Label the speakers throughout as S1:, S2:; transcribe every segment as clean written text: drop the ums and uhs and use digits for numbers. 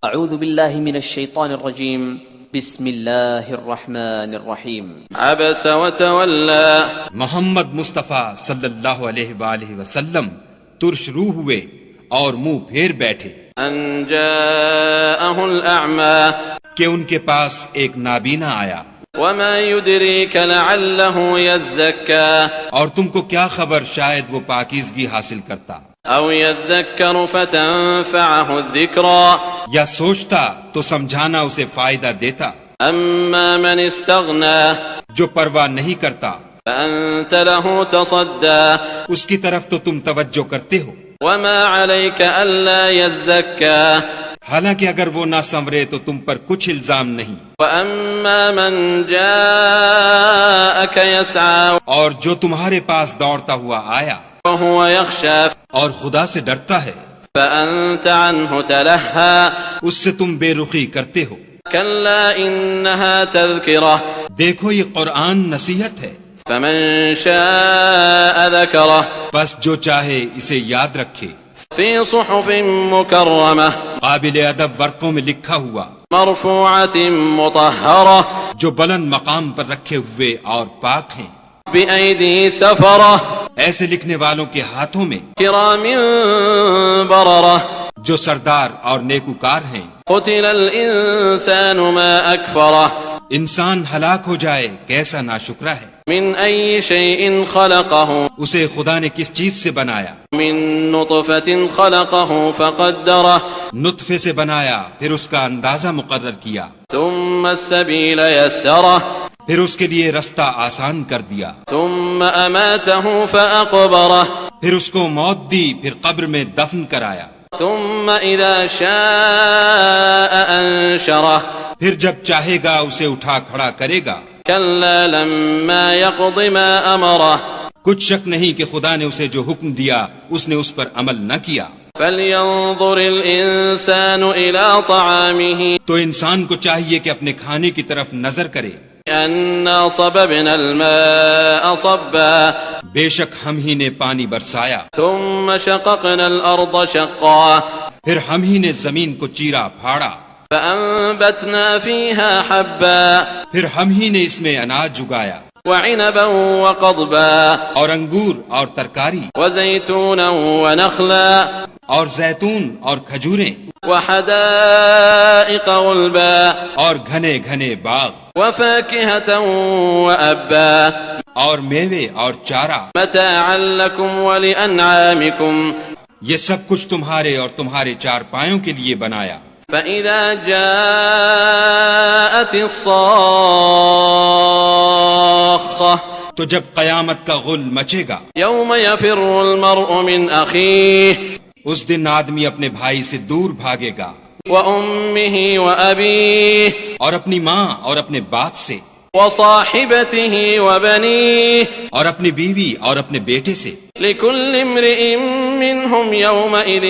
S1: اعوذ باللہ من الشیطان الرجیم بسم اللہ الرحمن الرحیم
S2: عبس وتولى
S3: محمد مصطفیٰ صلی اللہ علیہ وآلہ وسلم ترش روح ہوئے اور منہ پھیر بیٹھے
S2: ان جاءه الأعمى
S3: کہ ان کے پاس ایک نابینا آیا.
S2: وما يدريك لعله يزكى
S3: اور تم کو کیا خبر شاید وہ پاکیزگی حاصل کرتا
S2: او يذكر فتنفعه الذكرى
S3: یا سوچتا تو سمجھانا اسے فائدہ دیتا.
S2: اما من استغنى
S3: جو پرواہ نہیں کرتا
S2: فانت له تصدى
S3: اس کی طرف تو تم توجہ کرتے ہو.
S2: وما عليك الا يزكى
S3: حالانکہ اگر وہ نہ سنورے تو تم پر کچھ الزام نہیں.
S2: واما من جاءك يسعى
S3: اور جو تمہارے پاس دوڑتا ہوا آیا
S2: وهو يخشى
S3: اور خدا سے ڈرتا ہے
S2: فانت عنه تلهى
S3: اس سے تم بے رخی کرتے ہو.
S2: كلا انها تذكرة
S3: دیکھو یہ قرآن نصیحت ہے.
S2: فمن شاء ذكره
S3: بس جو چاہے اسے یاد رکھے.
S2: في صحف مكرمة
S3: قابل ادب ورقوں میں لکھا ہوا
S2: مرفوعة مطهرة
S3: جو بلند مقام پر رکھے ہوئے اور پاک ہیں.
S2: بأيدي سفرة
S3: ایسے لکھنے والوں کے ہاتھوں میں
S2: كرام بررة
S3: جو سردار اور نیکوکار ہیں.
S2: قتل الإنسان ما أكفره
S3: انسان ہلاک ہو جائے کیسا ناشکرا ہے.
S2: من أي شيء خلقه
S3: اسے خدا نے کس چیز سے بنایا؟
S2: من نطفة خلقه فقدره
S3: نطفے سے بنایا پھر اس کا اندازہ مقرر کیا.
S2: ثم السبيل يسره
S3: پھر اس کے لیے رستہ آسان کر دیا.
S2: ثم أماته فأقبره
S3: پھر اس کو موت دی پھر قبر میں دفن کرایا.
S2: ثم إذا شاء أنشره
S3: پھر جب چاہے گا اسے اٹھا کھڑا کرے گا.
S2: كلا لما يقض ما أمره
S3: کچھ شک نہیں کہ خدا نے اسے جو حکم دیا اس نے اس پر عمل نہ کیا.
S2: فلينظر الإنسان إلى طعامه
S3: تو انسان کو چاہیے کہ اپنے کھانے کی طرف نظر کرے.
S2: أنا صببنا الماء صبا
S3: بے شک ہم ہی نے پانی برسایا.
S2: ثم شققنا الأرض شقا
S3: پھر ہم ہی نے زمین کو چیرا پھاڑا.
S2: فأنبتنا فيها حبا
S3: پھر ہم ہی نے اس میں اناج اگایا
S2: وعنبا وقضبا
S3: اور انگور اور ترکاری
S2: وزيتونا ونخلا
S3: اور زیتون اور کھجوریں
S2: وحدائق غلبا
S3: اور گھنے گھنے باغ
S2: وفاكهة وأبا
S3: اور میوے اور چارہ.
S2: متاعا لكم ولأنعامكم
S3: یہ سب کچھ تمہارے اور تمہارے چار پایوں کے لیے بنایا.
S2: فإذا جاءت الصاخة
S3: تو جب قیامت کا غل مچے گا
S2: يوم يفر المرء من أخيه
S3: اس دن آدمی اپنے بھائی سے دور بھاگے گا
S2: وأمه وأبيه
S3: اور اپنی ماں اور اپنے باپ سے
S2: وصاحبته وبنيه
S3: اور اپنی بیوی اور اپنے بیٹے سے.
S2: لكل امرئ منهم يومئذ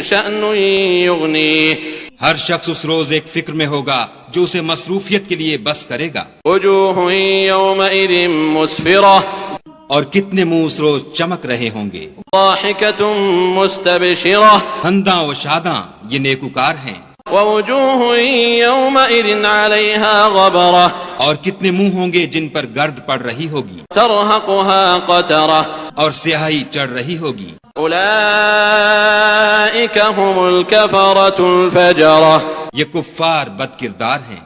S2: شأن يغنيه
S3: ہر شخص اس روز ایک فکر میں ہوگا جو اسے مصروفیت کے لیے بس کرے گا.
S2: وجوه يومئذ مسفرة
S3: اور کتنے منہ اس روز چمک رہے ہوں گے.
S2: ضاحكة مستبشرة
S3: خنداں و شاداں یہ نیکوکار ہیں.
S2: ووجوه يومئذ عليها غبرة
S3: اور کتنے منہ ہوں گے جن پر گرد پڑ رہی ہوگی
S2: ترهقها قترة
S3: اور سیاہی چڑھ رہی ہوگی.
S2: أولئك هم الكفرة الفجرة
S3: یہ کفار بد کردار ہیں.